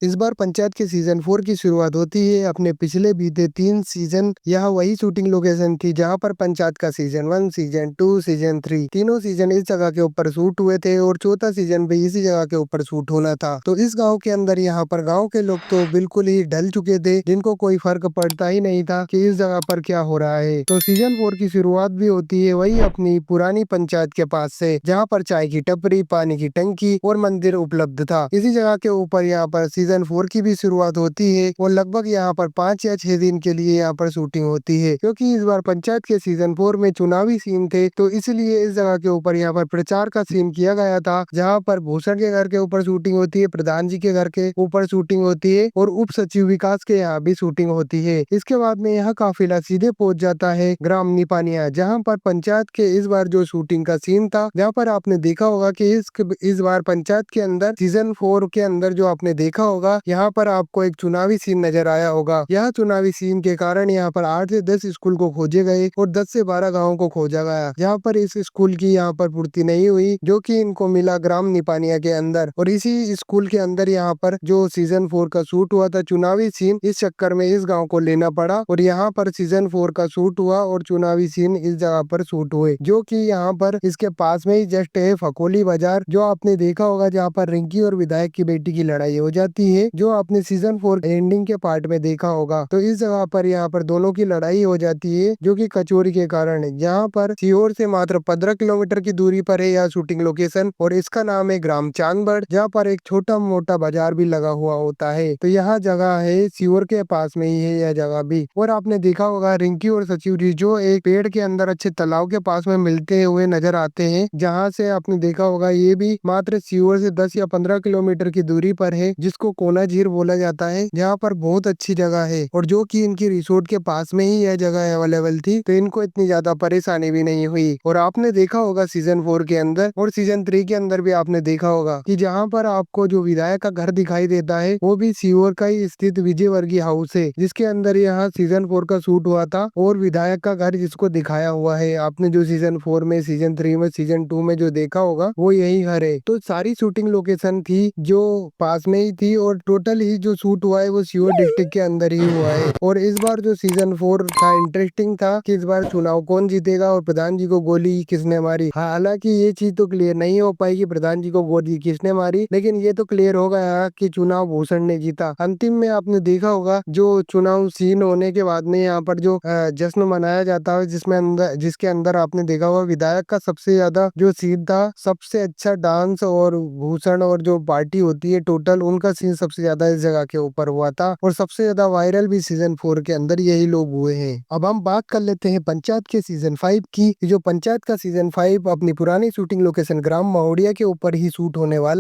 इस बार पंचायत के सीजन 4 की शुरुआत होती है। अपने पिछले बीते 3 सीजन यहाँ वही शूटिंग लोकेशन थी जहाँ पर पंचायत का सीजन 1, सीजन 2, सीजन 3 तीनों सीजन इस जगह के ऊपर शूट हुए थे और चौथा सीजन भी इसी जगह के ऊपर शूट होना था। तो इस गांव के अंदर यहाँ पर गांव के लोग तो बिल्कुल ही ढल चुके थे, जिनको कोई फर्क पड़ता ही नहीं था कि इस जगह पर क्या हो रहा है। तो सीजन 4 की शुरुआत भी होती है वही अपनी पुरानी पंचायत के पास से, जहाँ पर चाय की टपरी, पानी की टंकी और मंदिर उपलब्ध था। इसी जगह के ऊपर यहाँ पर सीजन 4 की भी शुरुआत होती है और लगभग यहाँ पर 5 या 6 दिन के लिए यहाँ पर शूटिंग होती है, क्योंकि इस बार पंचायत के सीजन 4 में चुनावी सीन थे। तो इसलिए इस जगह के ऊपर यहाँ पर प्रचार का सीन किया गया था, जहाँ पर भूषण के घर के ऊपर शूटिंग होती है, प्रधान जी के घर के ऊपर शूटिंग होती है और उप सचिव विकास के यहाँ भी शूटिंग होती है। इसके बाद में यह काफिला सीधे पहुंच जाता है ग्राम निपानिया, जहाँ पर पंचायत के इस बार जो शूटिंग का सीन था, जहाँ पर आपने देखा होगा कि इस बार पंचायत के अंदर सीजन 4 के अंदर जो आपने देखा होगा, यहाँ पर आपको एक चुनावी सीन नजर आया होगा। यह चुनावी सीन के कारण यहाँ पर 8 से 10 स्कूल को खोजे गए और 10 से 12 गाँव को खोजा गया, जहाँ पर इस स्कूल की यहाँ पर पूर्ति नहीं हुई, जो कि इनको मिला ग्राम निपानिया के अंदर। और इसी स्कूल के अंदर यहाँ पर जो सीजन 4 का शूट हुआ था चुनावी सीन, इस चक्कर में इस गाँव को लेना पड़ा और यहाँ पर सीजन 4 का शूट हुआ और चुनावी सीन इस जगह पर शूट हुए, जो कि यहाँ पर इसके पास में ही जस्ट है फकोली बाजार, जो आपने देखा होगा, जहाँ पर रिंकी और विधायक की बेटी की लड़ाई हो जाती है, जो आपने सीजन 4 एंडिंग के पार्ट में देखा होगा। तो इस जगह पर यहाँ पर दोनों की लड़ाई हो जाती है, जो कि कचोरी के कारण है। यहाँ पर सीहोर से मात्र 15 किलोमीटर की दूरी पर है यह शूटिंग लोकेशन और इसका नाम है ग्राम चांदबड़, जहाँ पर एक छोटा मोटा बाजार भी लगा हुआ होता है। तो यह जगह है सीहोर के पास में ही है यह जगह भी। और आपने देखा होगा रिंकी और सचिव जी जो एक पेड़ के अंदर अच्छे तालाब के पास में मिलते हुए नजर आते हैं, जहाँ से आपने देखा होगा ये भी मात्र सीहोर से 10 या 15 किलोमीटर की दूरी पर है, जिसको कोना झीर बोला जाता है, जहाँ पर बहुत अच्छी जगह है और जो कि इनकी रिसोर्ट के पास में ही यह जगह अवेलेबल थी, तो इनको इतनी ज्यादा परेशानी भी नहीं हुई। और आपने देखा होगा सीजन 4 के अंदर और सीजन 3 के अंदर भी आपने देखा होगा कि जहाँ पर आपको जो विधायक का घर दिखाई देता है वो भी सीहोर का ही स्थित विजय वर्गीय हाउस है, जिसके अंदर यहाँ सीजन 4 का शूट हुआ था। और विधायक का घर जिसको दिखाया हुआ है आपने जो सीजन 4 में, सीजन 3 में, सीजन 2 में जो देखा होगा, वो यही घर है। तो सारी शूटिंग लोकेशन थी जो पास में ही थी और टोटल ही जो शूट हुआ है वो सीहोर डिस्ट्रिक्ट के अंदर ही हुआ है। और इस बार जो सीजन 4 था इंटरेस्टिंग था कि इस बार चुनाव कौन जीतेगा और प्रधान जी को गोली किसने मारी। हालांकि ये चीज तो क्लियर नहीं हो पाई कि प्रधान जी को गोली किसने मारी, लेकिन ये तो क्लियर हो गया कि चुनाव भूषण ने जीता। अंतिम में आपने देखा होगा जो चुनाव सीन होने के बाद में यहाँ पर जो जश्न मनाया जाता है, जिसके अंदर आपने देखा होगा विधायक का सबसे ज्यादा जो सीन था, सबसे अच्छा डांस, और भूषण और जो पार्टी होती है टोटल उनका सीन सबसे ज्यादा इस जगह के ऊपर हुआ था और सबसे ज्यादा वायरल भी सीजन 4 के अंदर यही लोग हुए हैं। अब हम बात कर लेते हैं पंचायत के सीजन 5 की। जो पंचायत का सीजन 5 अपनी पुरानी शूटिंग लोकेशन ग्राम महोड़िया के ऊपर ही शूट होने वाला